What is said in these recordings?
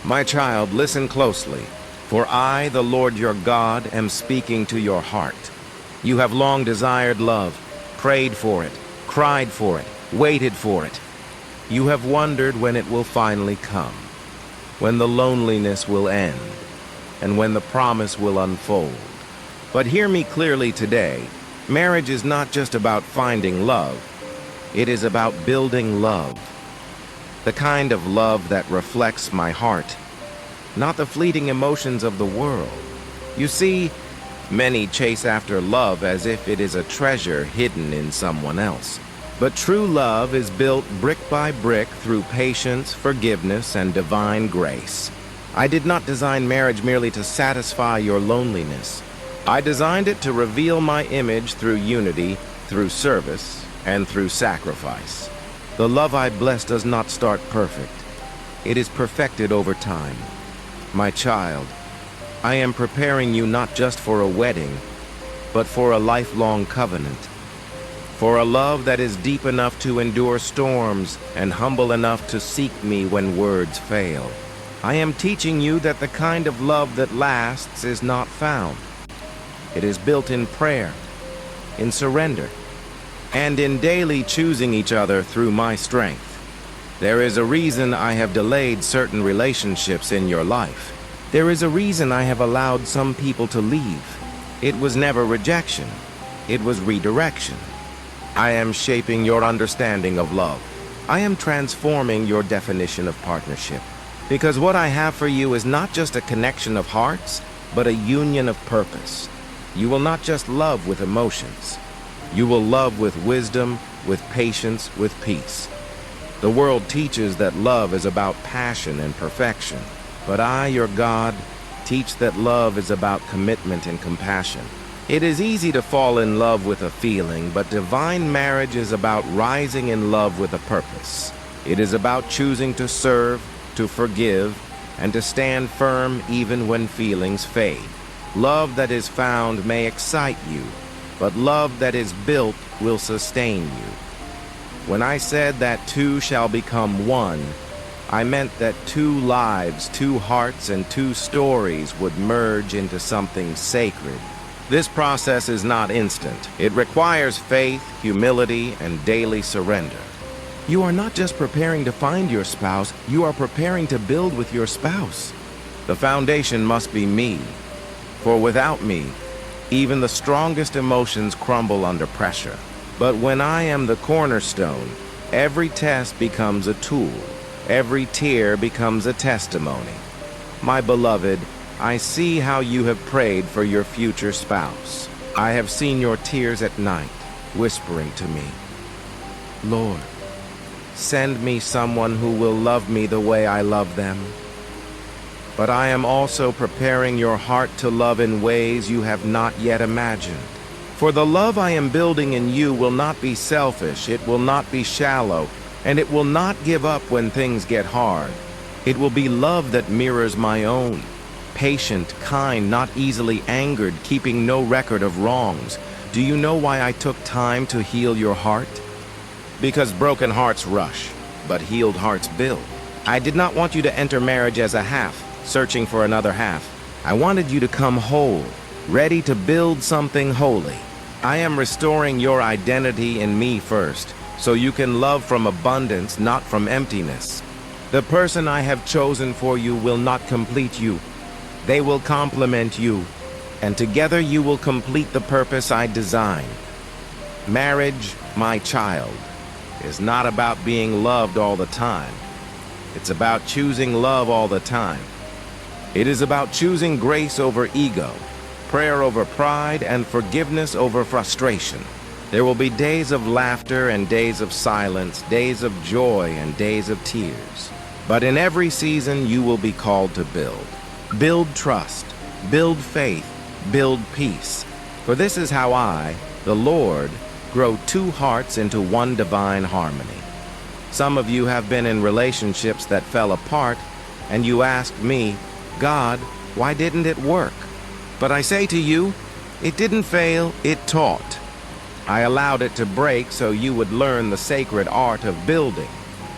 My child, listen closely, for I, the Lord your God, am speaking to your heart. You have long desired love, prayed for it, cried for it, waited for it. You have wondered when it will finally come, when the loneliness will end, and when the promise will unfold. But hear me clearly today. Marriage is not just about finding love. It is about building love. The kind of love that reflects my heart, not the fleeting emotions of the world. You see, many chase after love as if it is a treasure hidden in someone else. But true love is built brick by brick through patience, forgiveness, and divine grace. I did not design marriage merely to satisfy your loneliness. I designed it to reveal my image through unity, through service, and through sacrifice. The love I bless does not start perfect. It is perfected over time. My child, I am preparing you not just for a wedding, but for a lifelong covenant. For a love that is deep enough to endure storms and humble enough to seek me when words fail. I am teaching you that the kind of love that lasts is not found. It is built in prayer, in surrender, and in daily choosing each other through my strength. There is a reason I have delayed certain relationships in your life. There is a reason I have allowed some people to leave. It was never rejection. It was redirection. I am shaping your understanding of love. I am transforming your definition of partnership. Because what I have for you is not just a connection of hearts, but a union of purpose. You will not just love with emotions. You will love with wisdom, with patience, with peace. The world teaches that love is about passion and perfection. But I, your God, teach that love is about commitment and compassion. It is easy to fall in love with a feeling, but divine marriage is about rising in love with a purpose. It is about choosing to serve, to forgive, and to stand firm even when feelings fade. Love that is found may excite you, but love that is built will sustain you. When I said that two shall become one, I meant that two lives, two hearts, and two stories would merge into something sacred. This process is not instant. It requires faith, humility, and daily surrender. You are not just preparing to find your spouse, you are preparing to build with your spouse. The foundation must be me. For without me, even the strongest emotions crumble under pressure. But when I am the cornerstone, every test becomes a tool. Every tear becomes a testimony. My beloved, I see how you have prayed for your future spouse. I have seen your tears at night, whispering to me, Lord, send me someone who will love me the way I love them. But I am also preparing your heart to love in ways you have not yet imagined. For the love I am building in you will not be selfish, it will not be shallow, and it will not give up when things get hard. It will be love that mirrors my own. Patient, kind, not easily angered, keeping no record of wrongs. Do you know why I took time to heal your heart? Because broken hearts rush, but healed hearts build. I did not want you to enter marriage as a half, searching for another half. I wanted you to come whole, ready to build something holy. I am restoring your identity in me first, so you can love from abundance, not from emptiness. The person I have chosen for you will not complete you. They will complement you, and together you will complete the purpose I designed. Marriage, my child, is not about being loved all the time. It's about choosing love all the time. It is about choosing grace over ego, prayer over pride, and forgiveness over frustration. There will be days of laughter and days of silence, days of joy and days of tears. But in every season, you will be called to build. Build trust, build faith, build peace. For this is how I, the Lord, grow two hearts into one divine harmony. Some of you have been in relationships that fell apart, and you ask me, God, why didn't it work? But I say to you, it didn't fail, it taught. I allowed it to break so you would learn the sacred art of building.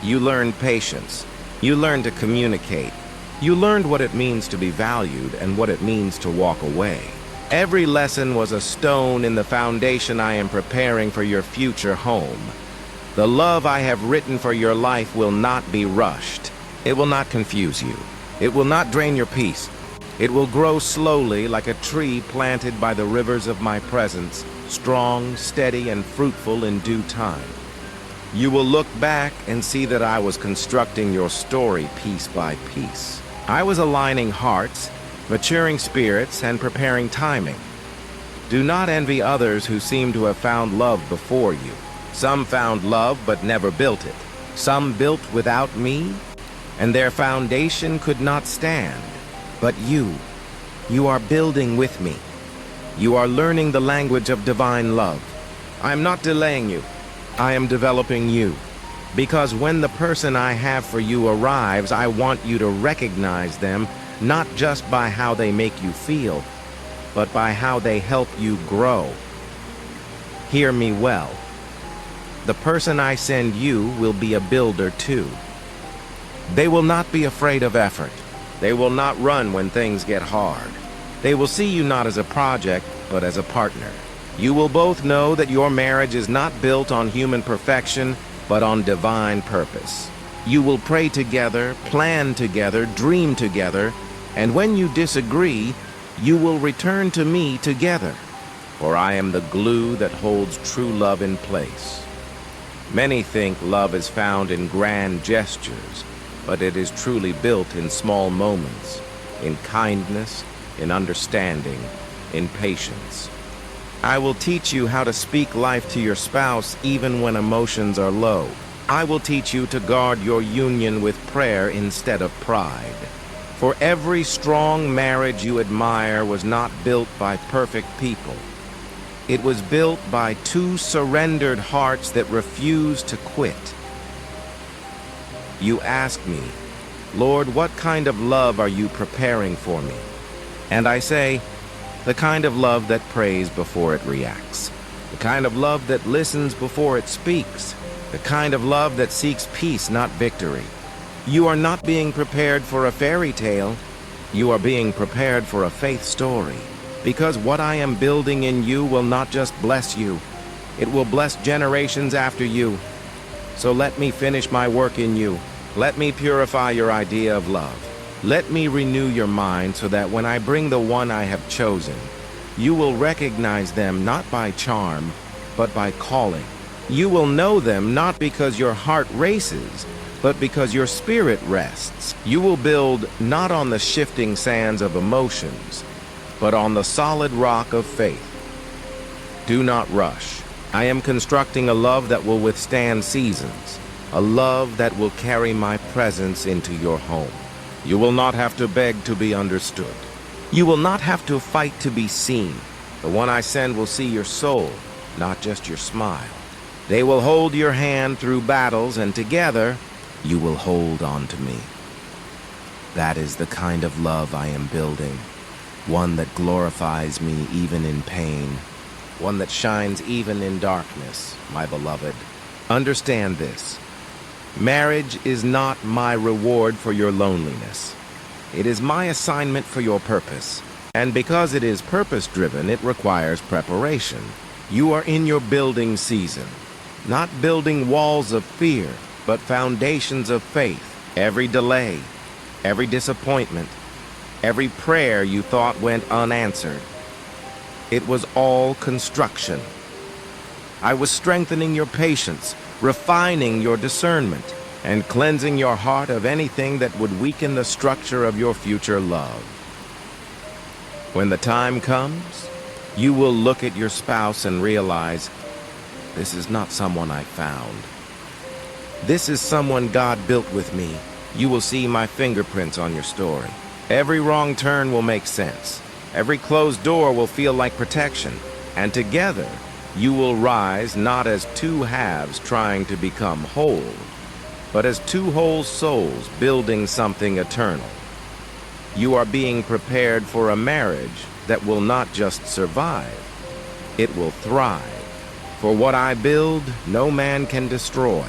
You learned patience. You learned to communicate. You learned what it means to be valued and what it means to walk away. Every lesson was a stone in the foundation I am preparing for your future home. The love I have written for your life will not be rushed. It will not confuse you. It will not drain your peace. It will grow slowly like a tree planted by the rivers of my presence, strong, steady, and fruitful in due time. You will look back and see that I was constructing your story piece by piece. I was aligning hearts, maturing spirits, and preparing timing. Do not envy others who seem to have found love before you. Some found love but never built it. Some built without me, and their foundation could not stand. But you are building with me. You are learning the language of divine love. I am not delaying you. I am developing you. Because when the person I have for you arrives, I want you to recognize them not just by how they make you feel, but by how they help you grow. Hear me well. The person I send you will be a builder too. They will not be afraid of effort. They will not run when things get hard. They will see you not as a project, but as a partner. You will both know that your marriage is not built on human perfection, but on divine purpose. You will pray together, plan together, dream together, and when you disagree, you will return to me together, for I am the glue that holds true love in place. Many think love is found in grand gestures, but it is truly built in small moments, in kindness, in understanding, in patience. I will teach you how to speak life to your spouse even when emotions are low. I will teach you to guard your union with prayer instead of pride. For every strong marriage you admire was not built by perfect people. It was built by two surrendered hearts that refused to quit. You ask me, Lord, what kind of love are you preparing for me? And I say, the kind of love that prays before it reacts. The kind of love that listens before it speaks. The kind of love that seeks peace, not victory. You are not being prepared for a fairy tale. You are being prepared for a faith story. Because what I am building in you will not just bless you. It will bless generations after you. So let me finish my work in you. Let me purify your idea of love. Let me renew your mind so that when I bring the one I have chosen, you will recognize them not by charm, but by calling. You will know them not because your heart races, but because your spirit rests. You will build not on the shifting sands of emotions, but on the solid rock of faith. Do not rush. I am constructing a love that will withstand seasons, a love that will carry my presence into your home. You will not have to beg to be understood. You will not have to fight to be seen. The one I send will see your soul, not just your smile. They will hold your hand through battles, and together, you will hold on to me. That is the kind of love I am building. One that glorifies me even in pain. One that shines even in darkness, my beloved. Understand this. Marriage is not my reward for your loneliness. It is my assignment for your purpose. And because it is purpose-driven, it requires preparation. You are in your building season. Not building walls of fear, but foundations of faith. Every delay, every disappointment, every prayer you thought went unanswered, it was all construction. I was strengthening your patience, refining your discernment, and cleansing your heart of anything that would weaken the structure of your future love. When the time comes, you will look at your spouse and realize, this is not someone I found. This is someone God built with me. You will see my fingerprints on your story. Every wrong turn will make sense. Every closed door will feel like protection. And together, you will rise not as two halves trying to become whole, but as two whole souls building something eternal. You are being prepared for a marriage that will not just survive, it will thrive. For what I build, no man can destroy.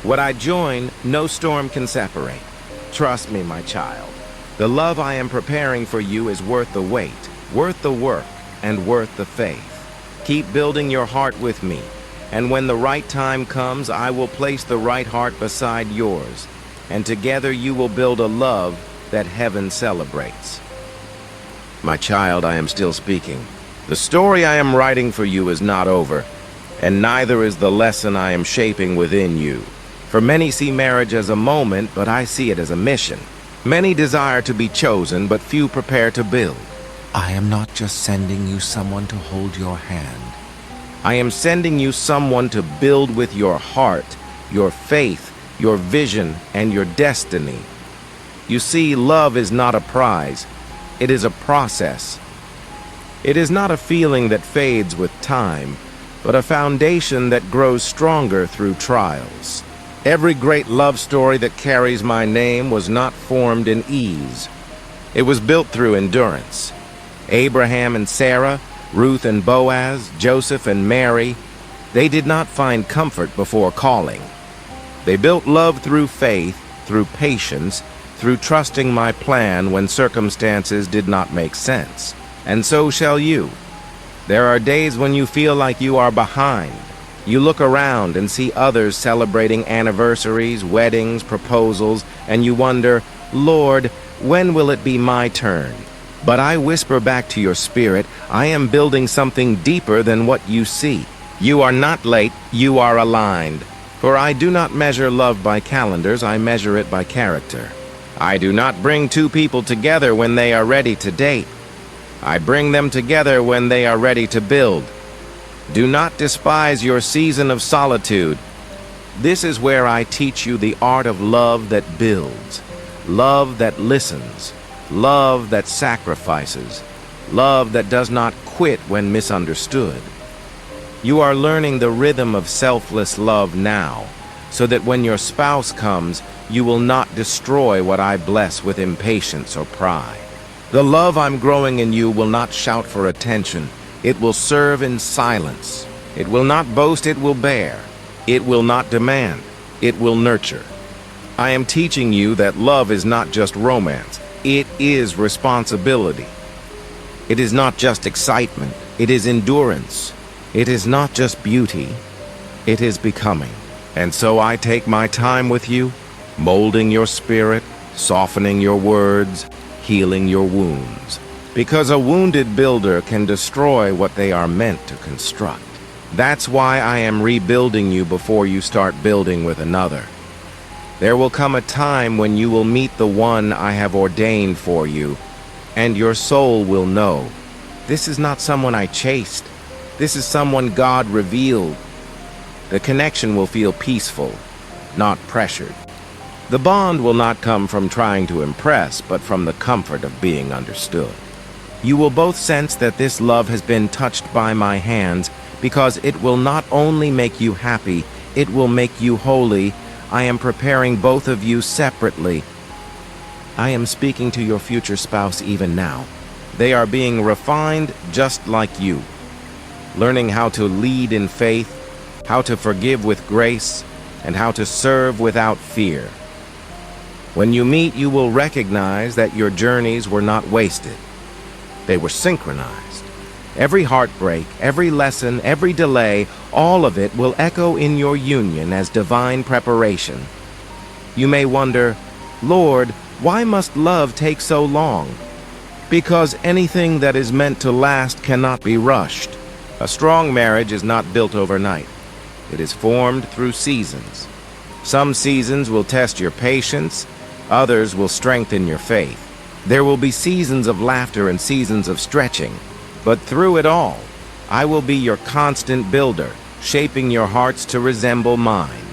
What I join, no storm can separate. Trust me, my child. The love I am preparing for you is worth the wait, worth the work, and worth the faith. Keep building your heart with me, and when the right time comes, I will place the right heart beside yours, and together you will build a love that heaven celebrates. My child, I am still speaking. The story I am writing for you is not over, and neither is the lesson I am shaping within you. For many see marriage as a moment, but I see it as a mission. Many desire to be chosen, but few prepare to build. I am not just sending you someone to hold your hand. I am sending you someone to build with your heart, your faith, your vision, and your destiny. You see, love is not a prize. It is a process. It is not a feeling that fades with time, but a foundation that grows stronger through trials. Every great love story that carries my name was not formed in ease. It was built through endurance. Abraham and Sarah, Ruth and Boaz, Joseph and Mary, they did not find comfort before calling. They built love through faith, through patience, through trusting my plan when circumstances did not make sense. And so shall you. There are days when you feel like you are behind. You look around and see others celebrating anniversaries, weddings, proposals, and you wonder, Lord, when will it be my turn? But I whisper back to your spirit, I am building something deeper than what you see. You are not late, you are aligned. For I do not measure love by calendars, I measure it by character. I do not bring two people together when they are ready to date. I bring them together when they are ready to build. Do not despise your season of solitude. This is where I teach you the art of love that builds, love that listens, love that sacrifices, love that does not quit when misunderstood. You are learning the rhythm of selfless love now, so that when your spouse comes, you will not destroy what I bless with impatience or pride. The love I'm growing in you will not shout for attention. It will serve in silence. It will not boast, it will bear. It will not demand, it will nurture. I am teaching you that love is not just romance. It is responsibility. It is not just excitement. It is endurance. It is not just beauty. It is becoming. And so I take my time with you, molding your spirit, softening your words, healing your wounds. Because a wounded builder can destroy what they are meant to construct. That's why I am rebuilding you before you start building with another. There will come a time when you will meet the one I have ordained for you, and your soul will know. This is not someone I chased. This is someone God revealed. The connection will feel peaceful, not pressured. The bond will not come from trying to impress, but from the comfort of being understood. You will both sense that this love has been touched by my hands, because it will not only make you happy, it will make you holy. I am preparing both of you separately. I am speaking to your future spouse even now. They are being refined just like you, learning how to lead in faith, how to forgive with grace, and how to serve without fear. When you meet, you will recognize that your journeys were not wasted. They were synchronized. Every heartbreak, every lesson, every delay, all of it will echo in your union as divine preparation. You may wonder, Lord, why must love take so long? Because anything that is meant to last cannot be rushed. A strong marriage is not built overnight. It is formed through seasons. Some seasons will test your patience, others will strengthen your faith. There will be seasons of laughter and seasons of stretching, but through it all, I will be your constant builder, shaping your hearts to resemble mine.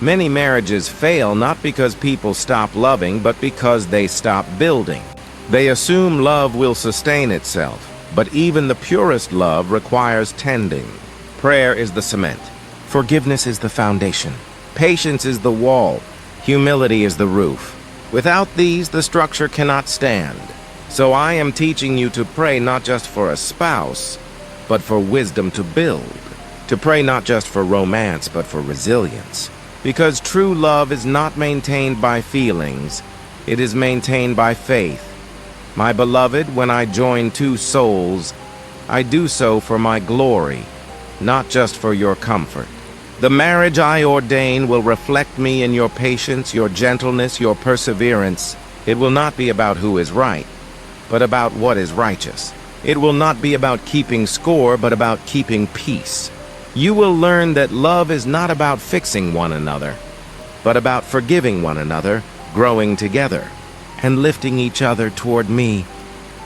Many marriages fail not because people stop loving, but because they stop building. They assume love will sustain itself, but even the purest love requires tending. Prayer is the cement. Forgiveness is the foundation. Patience is the wall. Humility is the roof. Without these, the structure cannot stand. So I am teaching you to pray not just for a spouse, but for wisdom to build. To pray not just for romance, but for resilience. Because true love is not maintained by feelings, It is maintained by faith. My beloved, when I join two souls, I do so for my glory, not just for your comfort. The marriage I ordain will reflect me in your patience, your gentleness, your perseverance. It will not be about who is right, but about what is righteous. It will not be about keeping score, but about keeping peace. You will learn that love is not about fixing one another, but about forgiving one another, growing together, and lifting each other toward me.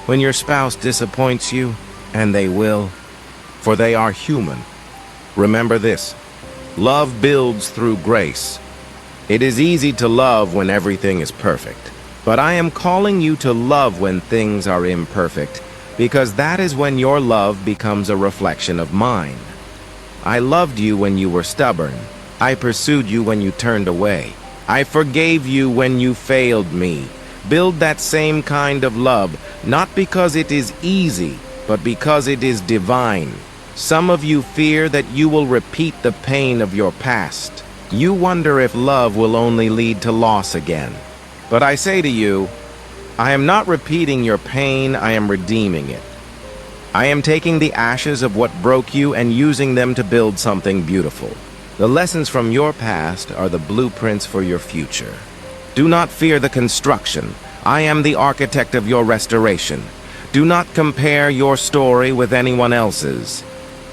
When your spouse disappoints you, and they will, for they are human, remember this: love builds through grace. It is easy to love when everything is perfect, but I am calling you to love when things are imperfect, because that is when your love becomes a reflection of mine. I loved you when you were stubborn. I pursued you when you turned away. I forgave you when you failed me. Build that same kind of love, not because it is easy, but because it is divine. Some of you fear that you will repeat the pain of your past. You wonder if love will only lead to loss again. But I say to you, I am not repeating your pain, I am redeeming it. I am taking the ashes of what broke you and using them to build something beautiful. The lessons from your past are the blueprints for your future. Do not fear the construction. I am the architect of your restoration. Do not compare your story with anyone else's.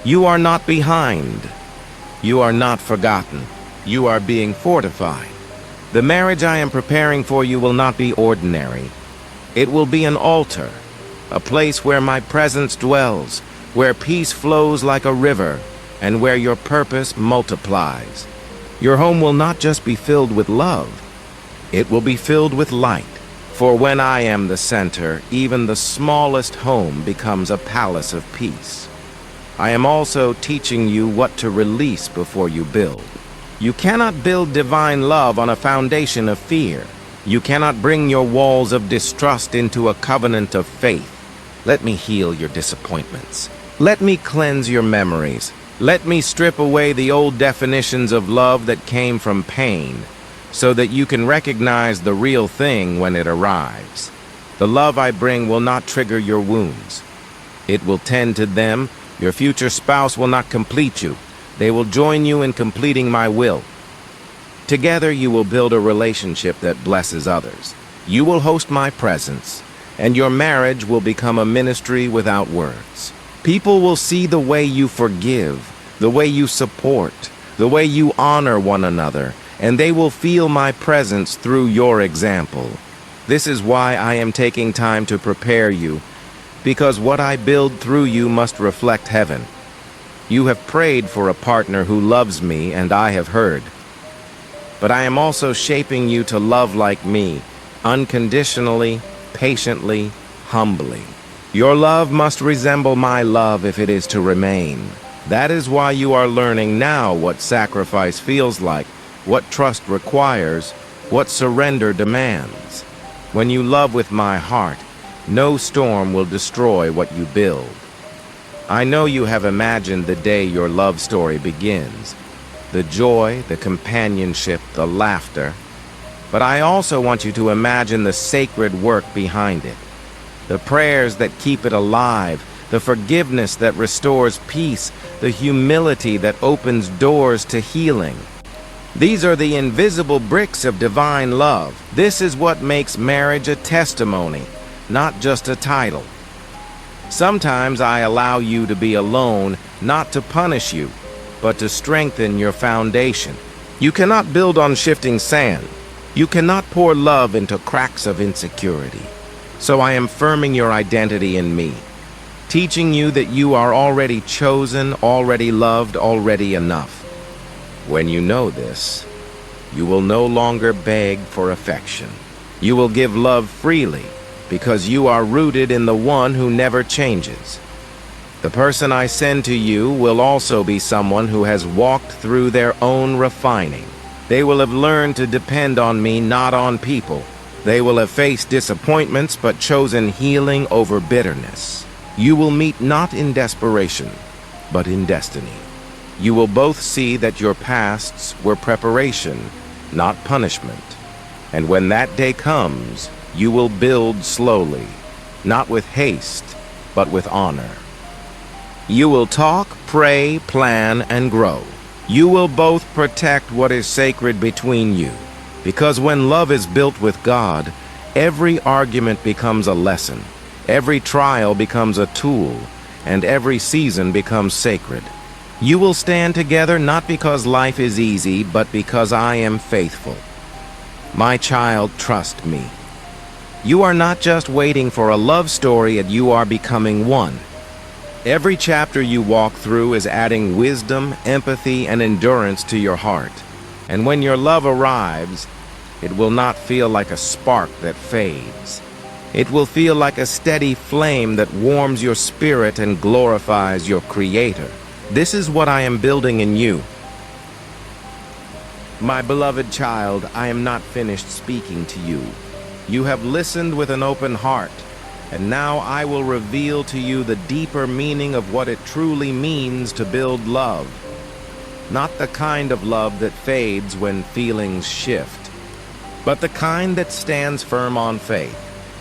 You are not behind. You are not forgotten. You are being fortified. The marriage I am preparing for you will not be ordinary. It will be an altar, a place where my presence dwells, where peace flows like a river, and where your purpose multiplies. Your home will not just be filled with love, it will be filled with light. For when I am the center, even the smallest home becomes a palace of peace. I am also teaching you what to release before you build. You cannot build divine love on a foundation of fear. You cannot bring your walls of distrust into a covenant of faith. Let me heal your disappointments. Let me cleanse your memories. Let me strip away the old definitions of love that came from pain, so that you can recognize the real thing when it arrives. The love I bring will not trigger your wounds. It will tend to them. Your future spouse will not complete you. They will join you in completing my will. Together you will build a relationship that blesses others. You will host my presence, and your marriage will become a ministry without words. People will see the way you forgive, the way you support, the way you honor one another, and they will feel my presence through your example. This is why I am taking time to prepare you, because what I build through you must reflect heaven. You have prayed for a partner who loves me, and I have heard. But I am also shaping you to love like me, unconditionally, patiently, humbly. Your love must resemble my love if it is to remain. That is why you are learning now what sacrifice feels like, what trust requires, what surrender demands. When you love with my heart, no storm will destroy what you build. I know you have imagined the day your love story begins. The joy, the companionship, the laughter. But I also want you to imagine the sacred work behind it. The prayers that keep it alive, the forgiveness that restores peace, the humility that opens doors to healing. These are the invisible bricks of divine love. This is what makes marriage a testimony, not just a title. Sometimes I allow you to be alone, not to punish you, but to strengthen your foundation. You cannot build on shifting sand. You cannot pour love into cracks of insecurity. So I am firming your identity in me, teaching you that you are already chosen, already loved, already enough. When you know this, you will no longer beg for affection. You will give love freely, because you are rooted in the one who never changes. The person I send to you will also be someone who has walked through their own refining. They will have learned to depend on me, not on people. They will have faced disappointments, but chosen healing over bitterness. You will meet not in desperation, but in destiny. You will both see that your pasts were preparation, not punishment. And when that day comes, you will build slowly, not with haste, but with honor. You will talk, pray, plan, and grow. You will both protect what is sacred between you, because when love is built with God, every argument becomes a lesson, every trial becomes a tool, and every season becomes sacred. You will stand together not because life is easy, but because I am faithful. My child, trust me. You are not just waiting for a love story, and you are becoming one. Every chapter you walk through is adding wisdom, empathy, and endurance to your heart. And when your love arrives, it will not feel like a spark that fades. It will feel like a steady flame that warms your spirit and glorifies your Creator. This is what I am building in you. My beloved child, I am not finished speaking to you. You have listened with an open heart, and now I will reveal to you the deeper meaning of what it truly means to build love. Not the kind of love that fades when feelings shift, but the kind that stands firm on faith,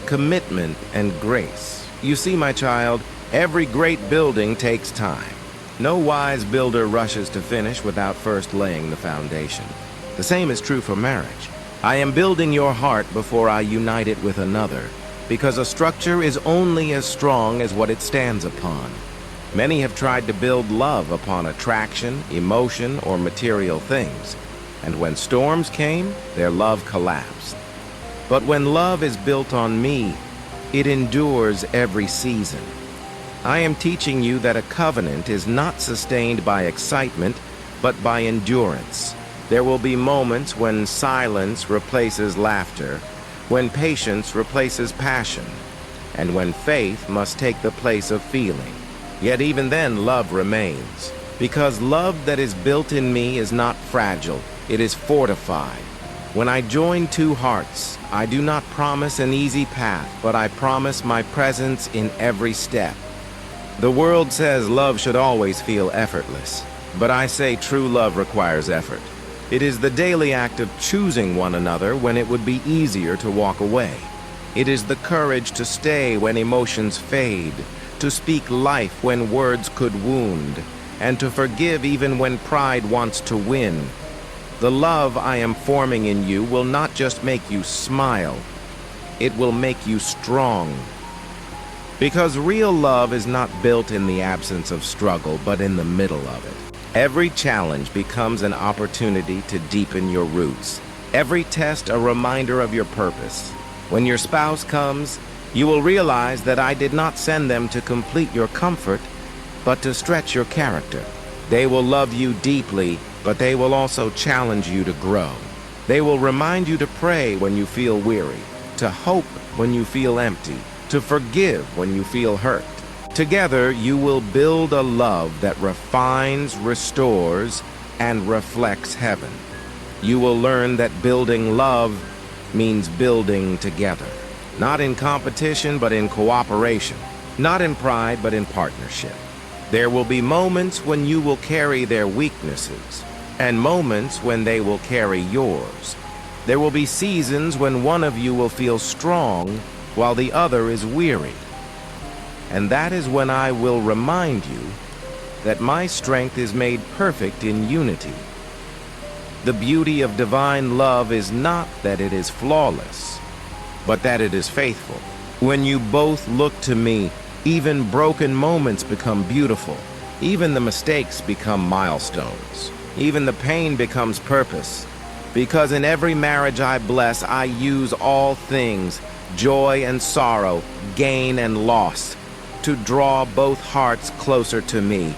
commitment, and grace. You see, my child, every great building takes time. No wise builder rushes to finish without first laying the foundation. The same is true for marriage. I am building your heart before I unite it with another, because a structure is only as strong as what it stands upon. Many have tried to build love upon attraction, emotion, or material things, and when storms came, their love collapsed. But when love is built on me, it endures every season. I am teaching you that a covenant is not sustained by excitement, but by endurance. There will be moments when silence replaces laughter, when patience replaces passion, and when faith must take the place of feeling. Yet even then, love remains, because love that is built in me is not fragile, it is fortified. When I join two hearts, I do not promise an easy path, but I promise my presence in every step. The world says love should always feel effortless, but I say true love requires effort. It is the daily act of choosing one another when it would be easier to walk away. It is the courage to stay when emotions fade, to speak life when words could wound, and to forgive even when pride wants to win. The love I am forming in you will not just make you smile, it will make you strong. Because real love is not built in the absence of struggle, but in the middle of it. Every challenge becomes an opportunity to deepen your roots. Every test a reminder of your purpose. When your spouse comes, you will realize that I did not send them to complete your comfort, but to stretch your character. They will love you deeply, but they will also challenge you to grow. They will remind you to pray when you feel weary, to hope when you feel empty, to forgive when you feel hurt. Together, you will build a love that refines, restores, and reflects heaven. You will learn that building love means building together. Not in competition, but in cooperation. Not in pride, but in partnership. There will be moments when you will carry their weaknesses, and moments when they will carry yours. There will be seasons when one of you will feel strong, while the other is weary. And that is when I will remind you that my strength is made perfect in unity. The beauty of divine love is not that it is flawless, but that it is faithful. When you both look to me, even broken moments become beautiful. Even the mistakes become milestones. Even the pain becomes purpose. Because in every marriage I bless, I use all things, joy and sorrow, gain and loss, to draw both hearts closer to me.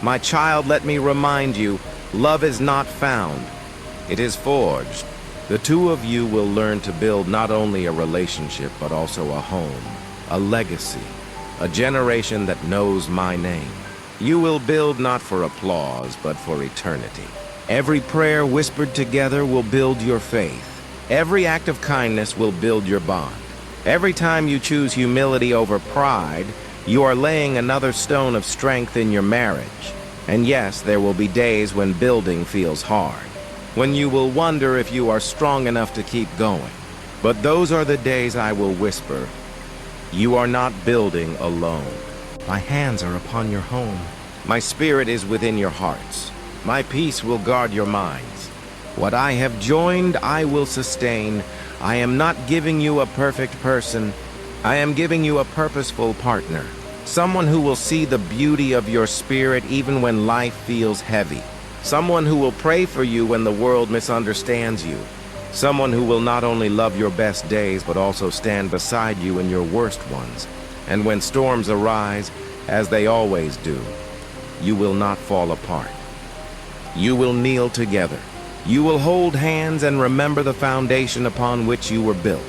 My child, let me remind you, love is not found, it is forged. The two of you will learn to build not only a relationship, but also a home, a legacy, a generation that knows my name. You will build not for applause, but for eternity. Every prayer whispered together will build your faith. Every act of kindness will build your bond. Every time you choose humility over pride, you are laying another stone of strength in your marriage. And yes, there will be days when building feels hard. when you will wonder if you are strong enough to keep going. But those are the days I will whisper, "You are not building alone. My hands are upon your home. My spirit is within your hearts. My peace will guard your minds. What I have joined, I will sustain. I am not giving you a perfect person. I am giving you a purposeful partner. Someone who will see the beauty of your spirit even when life feels heavy. Someone who will pray for you when the world misunderstands you. Someone who will not only love your best days, but also stand beside you in your worst ones. And when storms arise, as they always do, you will not fall apart. You will kneel together. You will hold hands and remember the foundation upon which you were built.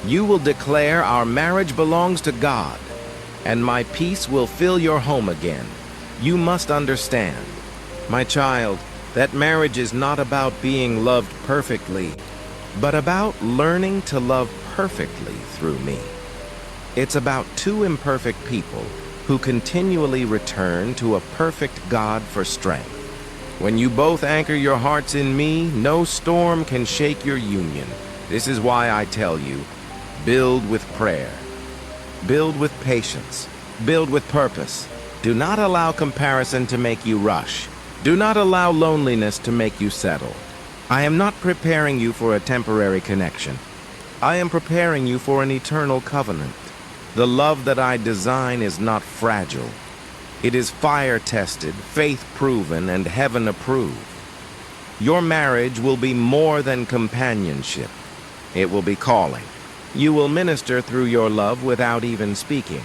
You will declare, "Our marriage belongs to God, and my peace will fill your home again." You must understand, my child, that marriage is not about being loved perfectly, but about learning to love perfectly through me. It's about two imperfect people who continually return to a perfect God for strength. When you both anchor your hearts in me, no storm can shake your union. This is why I tell you, build with prayer. Build with patience. Build with purpose. Do not allow comparison to make you rush. Do not allow loneliness to make you settle. I am not preparing you for a temporary connection. I am preparing you for an eternal covenant. The love that I design is not fragile. It is fire-tested, faith-proven, and heaven-approved. Your marriage will be more than companionship. It will be calling. You will minister through your love without even speaking.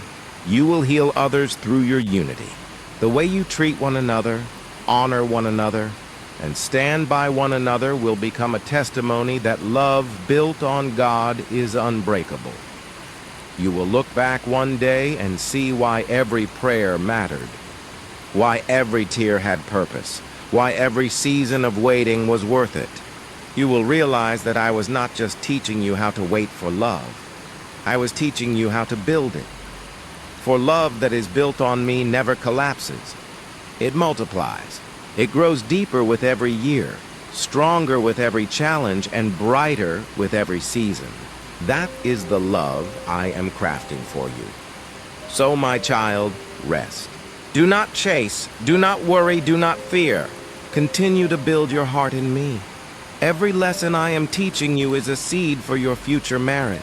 You will heal others through your unity. The way you treat one another, honor one another, and stand by one another will become a testimony that love built on God is unbreakable. You will look back one day and see why every prayer mattered, why every tear had purpose, why every season of waiting was worth it. You will realize that I was not just teaching you how to wait for love. I was teaching you how to build it. For love that is built on me never collapses. It multiplies. It grows deeper with every year, stronger with every challenge, and brighter with every season. That is the love I am crafting for you. So, my child, rest. Do not chase, do not worry, do not fear. Continue to build your heart in me. Every lesson I am teaching you is a seed for your future marriage.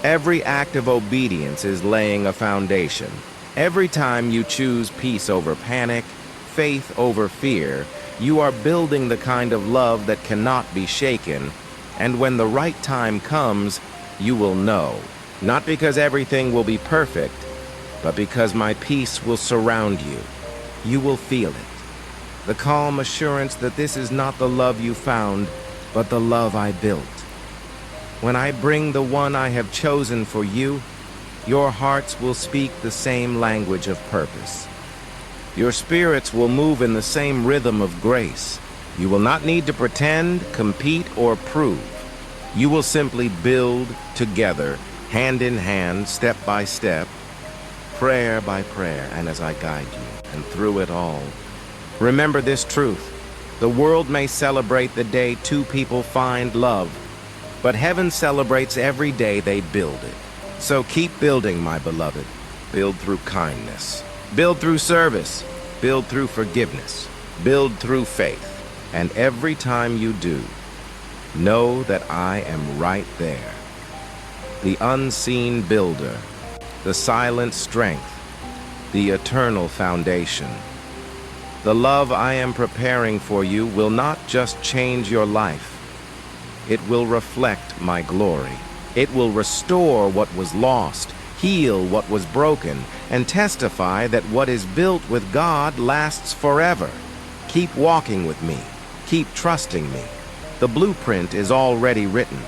Every act of obedience is laying a foundation. Every time you choose peace over panic, faith over fear, you are building the kind of love that cannot be shaken, and when the right time comes, you will know, not because everything will be perfect, but because my peace will surround you. You will feel it. The calm assurance that this is not the love you found, but the love I built. When I bring the one I have chosen for you, your hearts will speak the same language of purpose. Your spirits will move in the same rhythm of grace. You will not need to pretend, compete, or prove. You will simply build together, hand in hand, step by step, prayer by prayer, and as I guide you, and through it all. Remember this truth. The world may celebrate the day two people find love, but heaven celebrates every day they build it. So keep building, my beloved. Build through kindness. Build through service. Build through forgiveness. Build through faith. And every time you do, know that I am right there. The unseen builder, the silent strength, the eternal foundation. The love I am preparing for you will not just change your life. It will reflect my glory. It will restore what was lost, heal what was broken, and testify that what is built with God lasts forever. Keep walking with me. Keep trusting me. The blueprint is already written.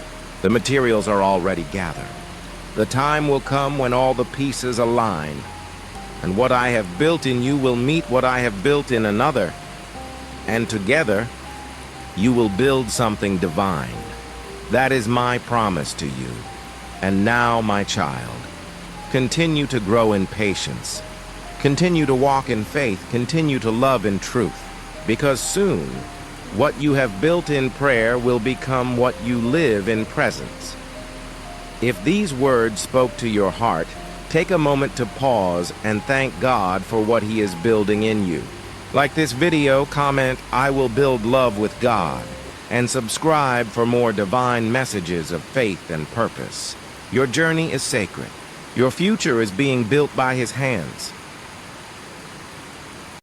The materials are already gathered. The time will come when all the pieces align, and what I have built in you will meet what I have built in another, and together you will build something divine. That is my promise to you. And now, my child, continue to grow in patience. Continue to walk in faith. Continue to love in truth. Because soon, What you have built in prayer will become what you live in presence. If these words spoke to your heart, take a moment to pause and thank God for what He is building in you. Like this video, comment, "I will build love with God," and subscribe for more divine messages of faith and purpose. Your journey is sacred. Your future is being built by His hands.